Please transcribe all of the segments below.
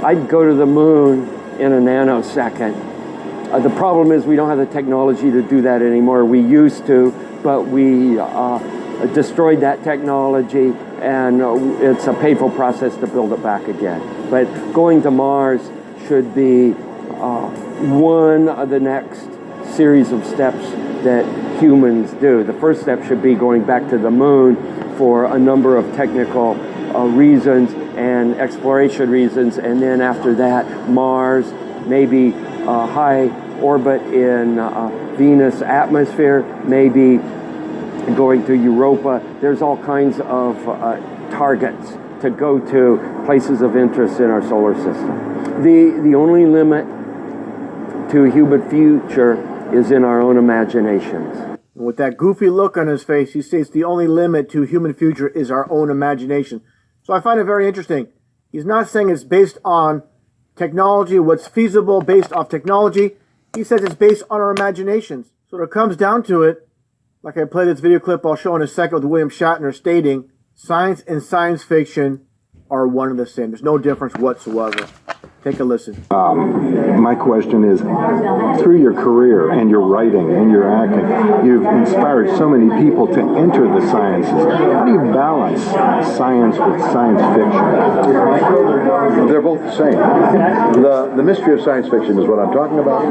I'd go to the moon in a nanosecond. The problem is we don't have the technology to do that anymore. We used to, but we destroyed that technology, and it's a painful process to build it back again. But going to Mars should be one of the next series of steps that humans do. The first step should be going back to the moon for a number of technical reasons and exploration reasons, and then after that, Mars, maybe high orbit in Venus atmosphere, maybe going to Europa. There's all kinds of targets to go to, places of interest in our solar system. The only limit to human future is in our own imaginations. With that goofy look on his face, he states the only limit to human future is our own imagination. So I find it very interesting. He's not saying it's based on technology, what's feasible based off technology. He says it's based on our imaginations. So when it comes down to it, like I played this video clip I'll show in a second with William Shatner stating, science and science fiction are one and the same. There's no difference whatsoever. Take a listen. My question is, through your career and your writing and your acting, you've inspired so many people to enter the sciences. How do you balance science with science fiction? They're both the same. The mystery of science fiction is what I'm talking about.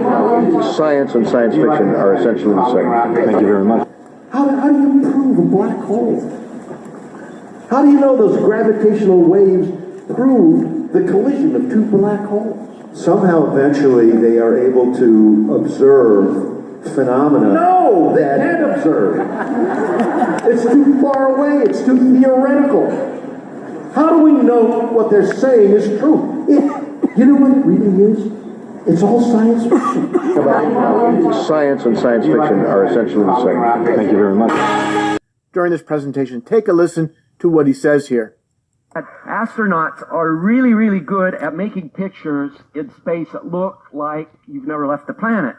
Science and science fiction are essentially the same. Thank you very much. How do you prove a black hole? How do you know those gravitational waves proved the collision of two black holes? Somehow, eventually, they are able to observe phenomena. No, they can't observe. It's too far away. It's too theoretical. How do we know what they're saying is true? You know what it really is? It's all science fiction. Science and science fiction are essentially the same. Thank you very much. During this presentation, take a listen to what he says here. Astronauts are really, really good at making pictures in space that look like you've never left the planet.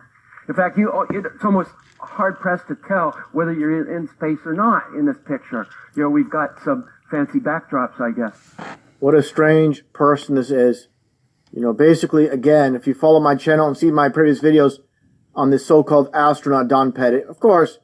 In fact, it's almost hard-pressed to tell whether you're in space or not in this picture. You know, we've got some fancy backdrops, I guess. What a strange person this is. You know, basically, again, if you follow my channel and see my previous videos on this so-called astronaut Don Pettit, of course,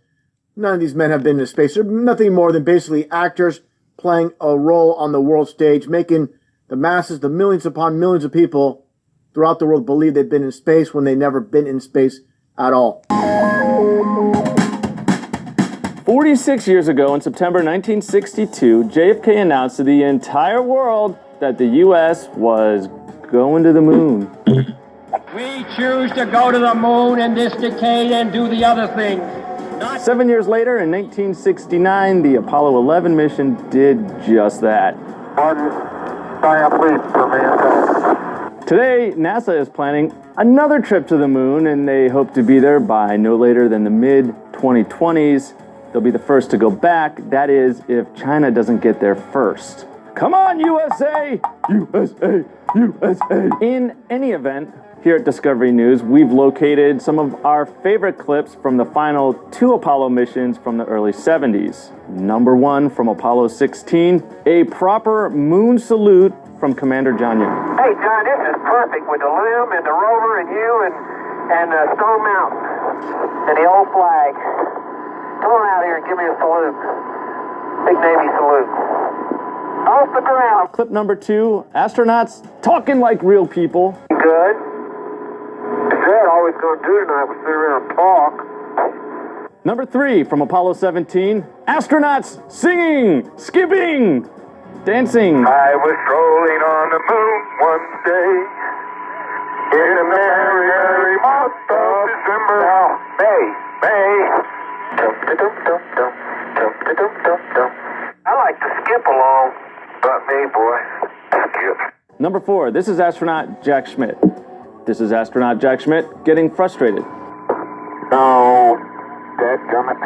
none of these men have been into space. They're nothing more than basically actors playing a role on the world stage, making the masses, the millions upon millions of people throughout the world believe they've been in space when they've never been in space at all. 46 years ago, in September 1962, JFK announced to the entire world that the U.S. was going to the moon. We choose to go to the moon in this decade and do the other things. 7 years later, in 1969, the Apollo 11 mission did just that. Today, NASA is planning another trip to the moon, and they hope to be there by no later than the mid-2020s. They'll be the first to go back. That is, if China doesn't get there first. Come on, USA! USA! USA! In any event, here at Discovery News, we've located some of our favorite clips from the final two Apollo missions from the early 70s. Number one from Apollo 16, a proper moon salute from Commander John Young. Hey, John, this is perfect with the LIM and the rover and you and Stone Mountain and the old flag. Come on out here and give me a salute. Big Navy salute. Off the ground. Clip number two, astronauts talking like real people. Good. All we're going to do tonight was sit around and talk. Number three from Apollo 17, astronauts singing, skipping, dancing. I was strolling on the moon one day in a merry, merry month of December. Now, May. I like to skip along, but me, boy, skip. Number four, this is astronaut Jack Schmitt. This is astronaut Jack Schmitt getting frustrated. No, dadgummit.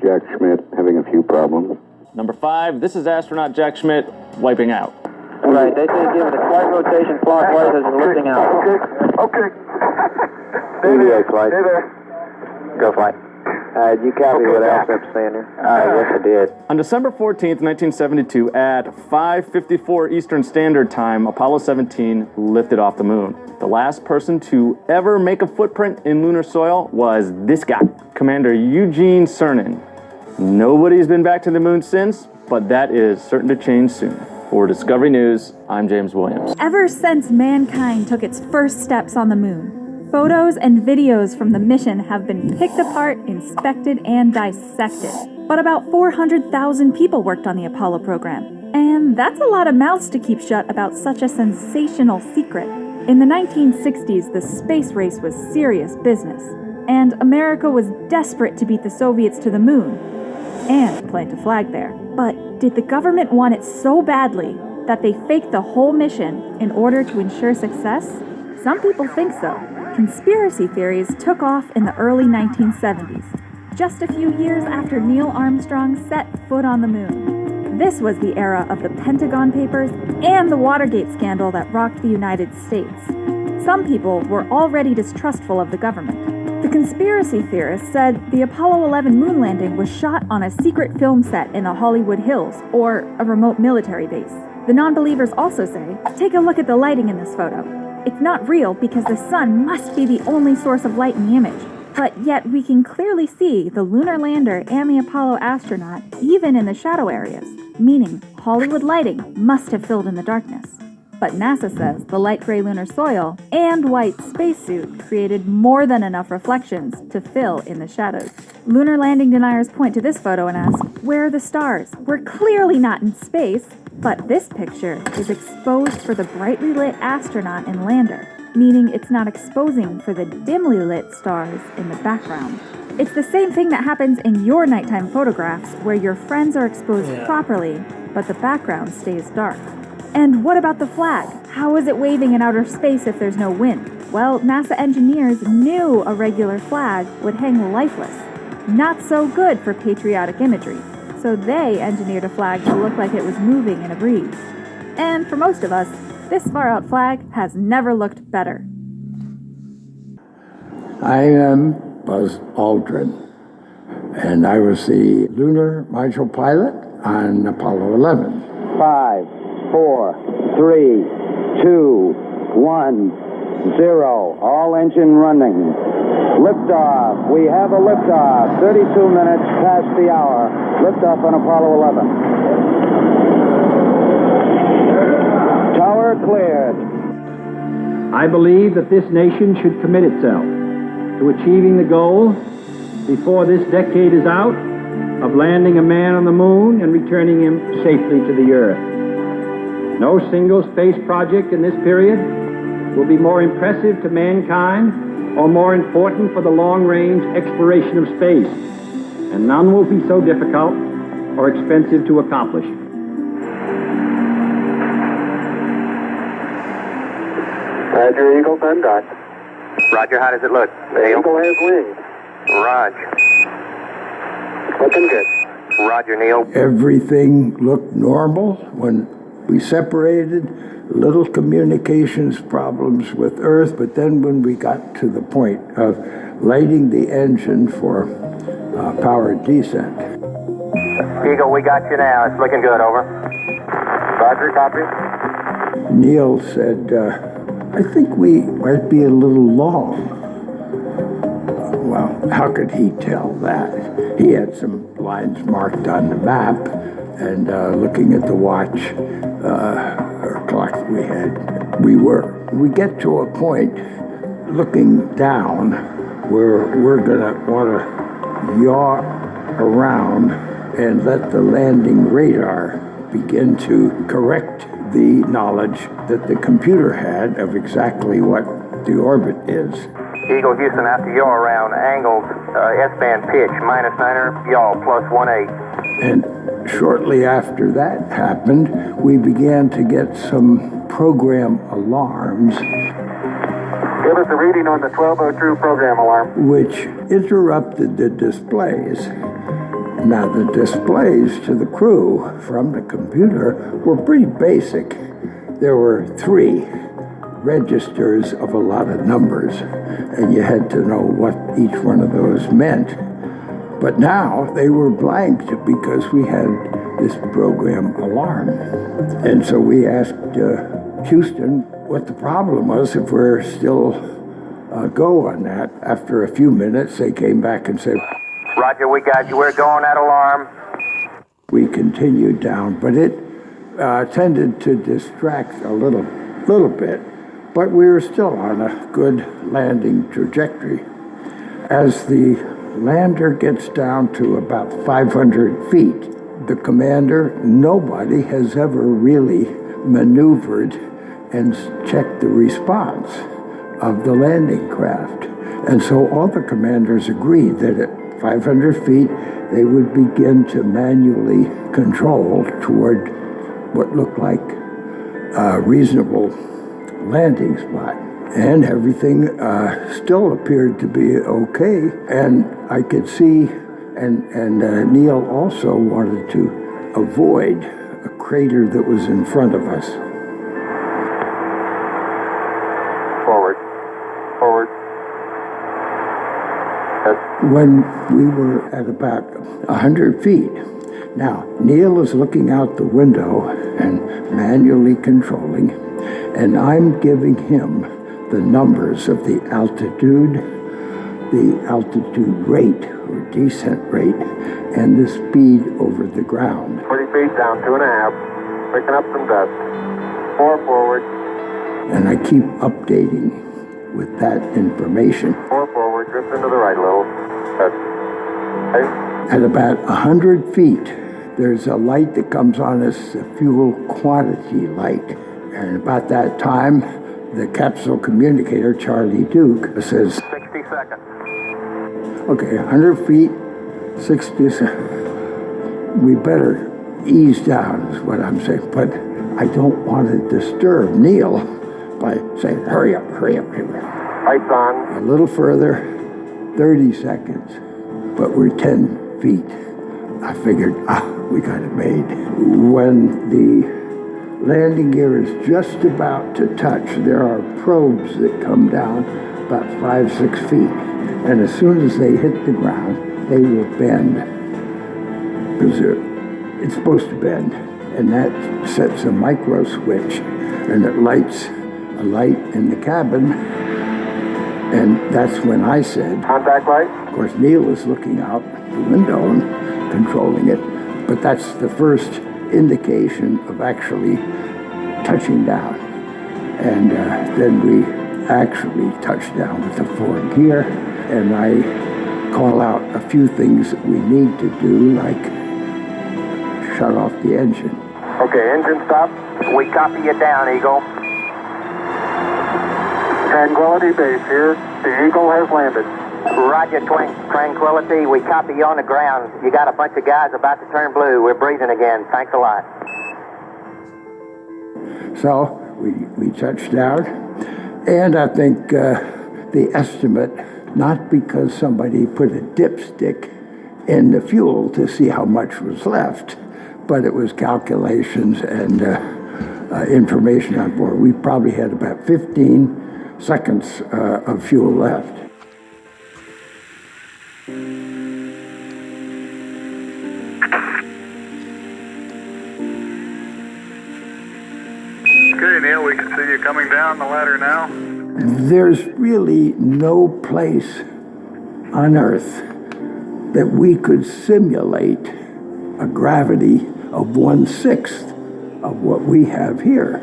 Jack Schmitt having a few problems. Number five, this is astronaut Jack Schmitt wiping out. All right, they say give it a slight rotation clockwise as you're lifting out. Okay. CDA flight. Hey there. Go flight. Did you copy what Al kept saying here? Yes, I did. On December 14th, 1972, at 5:54 Eastern Standard Time, Apollo 17 lifted off the moon. The last person to ever make a footprint in lunar soil was this guy, Commander Eugene Cernan. Nobody's been back to the moon since, but that is certain to change soon. For Discovery News, I'm James Williams. Ever since mankind took its first steps on the moon, photos and videos from the mission have been picked apart, inspected, and dissected. But about 400,000 people worked on the Apollo program. And that's a lot of mouths to keep shut about such a sensational secret. In the 1960s, the space race was serious business. And America was desperate to beat the Soviets to the moon and plant a flag there. But did the government want it so badly that they faked the whole mission in order to ensure success? Some people think so. Conspiracy theories took off in the early 1970s, just a few years after Neil Armstrong set foot on the moon. This was the era of the Pentagon Papers and the Watergate scandal that rocked the United States. Some people were already distrustful of the government. The conspiracy theorists said the Apollo 11 moon landing was shot on a secret film set in the Hollywood Hills, or a remote military base. The non-believers also say, take a look at the lighting in this photo. It's not real because the sun must be the only source of light in the image. But yet we can clearly see the lunar lander and the Apollo astronaut even in the shadow areas, meaning Hollywood lighting must have filled in the darkness. But NASA says the light gray lunar soil and white spacesuit created more than enough reflections to fill in the shadows. Lunar landing deniers point to this photo and ask, where are the stars? We're clearly not in space. But this picture is exposed for the brightly lit astronaut and lander, meaning it's not exposing for the dimly lit stars in the background. It's the same thing that happens in your nighttime photographs where your friends are exposed properly, but the background stays dark. And what about the flag? How is it waving in outer space if there's no wind? Well, NASA engineers knew a regular flag would hang lifeless. Not so good for patriotic imagery. So they engineered a flag to look like it was moving in a breeze. And for most of us, this far-out flag has never looked better. I am Buzz Aldrin, and I was the lunar module pilot on Apollo 11. 5, 4, 3, 2, 1, 0. All engine running. Liftoff. We have a liftoff. 32 minutes past the hour. Liftoff on Apollo 11. Tower cleared. I believe that this nation should commit itself to achieving the goal before this decade is out of landing a man on the moon and returning him safely to the Earth. No single space project in this period will be more impressive to mankind or more important for the long-range exploration of space, and none will be so difficult or expensive to accomplish. Roger, Eagle, send dot. Roger, how does it look? Neil? Eagle has wings. Roger. Looking good. Roger, Neil. Everything looked normal when we separated. Little communications problems with Earth, but then when we got to the point of lighting the engine for powered descent. Eagle, we got you now. It's looking good, over. Roger, copy. Neil said, I think we might be a little long. Well, how could he tell that? He had some lines marked on the map, and looking at the watch, or clock we had, we get to a point looking down where we're gonna wanna yaw around and let the landing radar begin to correct the knowledge that the computer had of exactly what the orbit is. Eagle Houston, after yaw around, angled S-band pitch, -9er, yaw, +18. And shortly after that happened, we began to get some program alarms. Give us a reading on the 1202 program alarm. Which interrupted the displays. Now, the displays to the crew from the computer were pretty basic. There were 3 registers of a lot of numbers, and you had to know what each one of those meant. But now they were blanked because we had this program alarm. And so we asked Houston what the problem was if we're still go on that. After a few minutes, they came back and said, Roger, we got you. We're going at alarm. we continued down, but it tended to distract a little bit, but we were still on a good landing trajectory. As the lander gets down to about 500 feet, the commander, nobody has ever really maneuvered and checked the response of the landing craft. And so all the commanders agreed that at 500 feet, they would begin to manually control toward what looked like a reasonable landing spot. And everything still appeared to be okay. And I could see, and Neil also wanted to avoid a crater that was in front of us. Forward. When we were at about 100 feet, now Neil is looking out the window and manually controlling, and I'm giving him the numbers of the altitude rate or descent rate, and the speed over the ground. 40 feet down, 2.5. Picking up some dust. 4 forward. And I keep updating with that information. 4 forward. Drift into the right a little. At about 100 feet, there's a light that comes on as a fuel quantity light. And about that time, the capsule communicator, Charlie Duke, says, 60 seconds. okay, 100 feet, 60 seconds. We better ease down, is what I'm saying. But I don't want to disturb Neil by saying, hurry up. Lights on. A little further, 30 seconds. But we're 10 feet. I figured, we got it made. When the landing gear is just about to touch, there are probes that come down about 5-6 feet. And as soon as they hit the ground, they will bend. Because it's supposed to bend. And that sets a micro switch, and it lights a light in the cabin. And that's when I said, contact light. Of course, Neil is looking out the window and controlling it, but that's the first indication of actually touching down. And then we actually touch down with the 4 gear, and I call out a few things that we need to do, like shut off the engine. Okay, engine stop. We copy you down, Eagle. Tranquility Base here. The Eagle has landed. Roger, Tranquility. We copy you on the ground. You got a bunch of guys about to turn blue. We're breathing again. Thanks a lot. So we touched down, and I think the estimate, not because somebody put a dipstick in the fuel to see how much was left, but it was calculations and information on board. We probably had about 15 seconds of fuel left. Okay, Neil, we can see you coming down the ladder now. There's really no place on Earth that we could simulate a gravity of 1/6 of what we have here.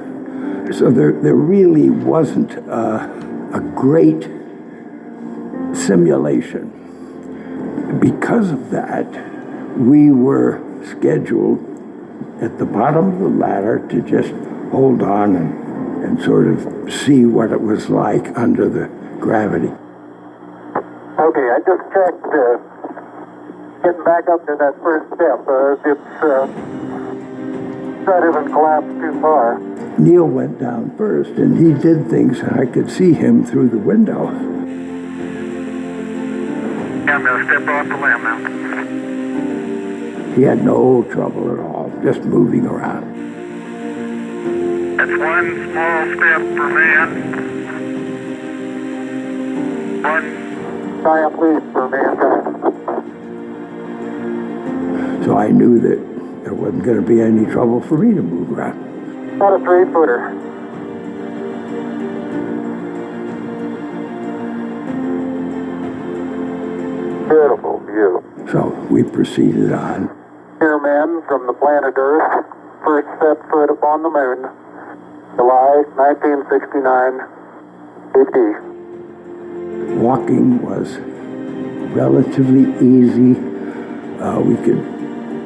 So there really wasn't a great simulation. Because of that, we were scheduled at the bottom of the ladder to just hold on and sort of see what it was like under the gravity. Okay, I just checked getting back up to that first step. That isn't collapsed too far. Neil went down first, and he did things, and I could see him through the window. I'm going to step off the limb now. He had no trouble at all, just moving around. That's one small step for man. One giant leap for mankind. So I knew that there wasn't going to be any trouble for me to move around. About a 3-footer. Beautiful view. So we proceeded on. Here, men from the planet Earth, first set foot upon the moon, July 1969 AD. Walking was relatively easy.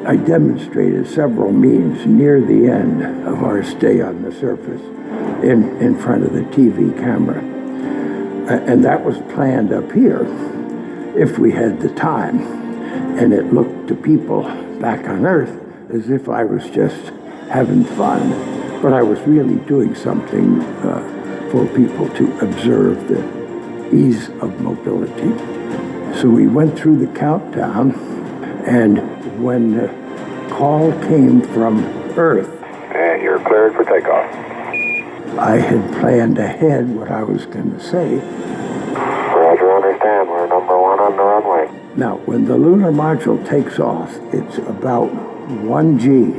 I demonstrated several means near the end of our stay on the surface in front of the TV camera. And that was planned up here if we had the time. And it looked to people back on Earth as if I was just having fun. But I was really doing something for people to observe the ease of mobility. So we went through the countdown, and when the call came from Earth, And you're cleared for takeoff. I had planned ahead what I was going to say. Roger, understand. We're number 1 on the runway. Now, when the lunar module takes off, it's about 1 G,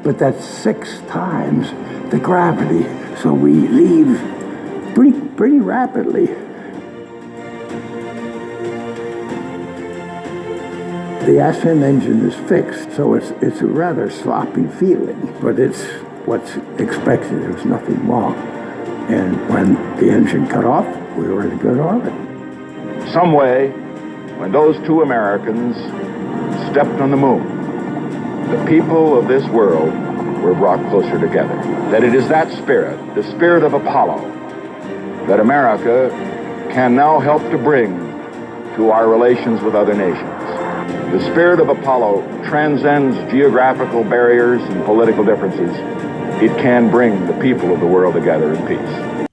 but that's 6 times the gravity. So we leave pretty rapidly. The ascent engine is fixed, so it's a rather sloppy feeling, but it's what's expected. There's nothing wrong. And when the engine cut off, we were in a good orbit. Some way, when those 2 Americans stepped on the moon, the people of this world were brought closer together. That it is that spirit, the spirit of Apollo, that America can now help to bring to our relations with other nations. The spirit of Apollo transcends geographical barriers and political differences. It can bring the people of the world together in peace.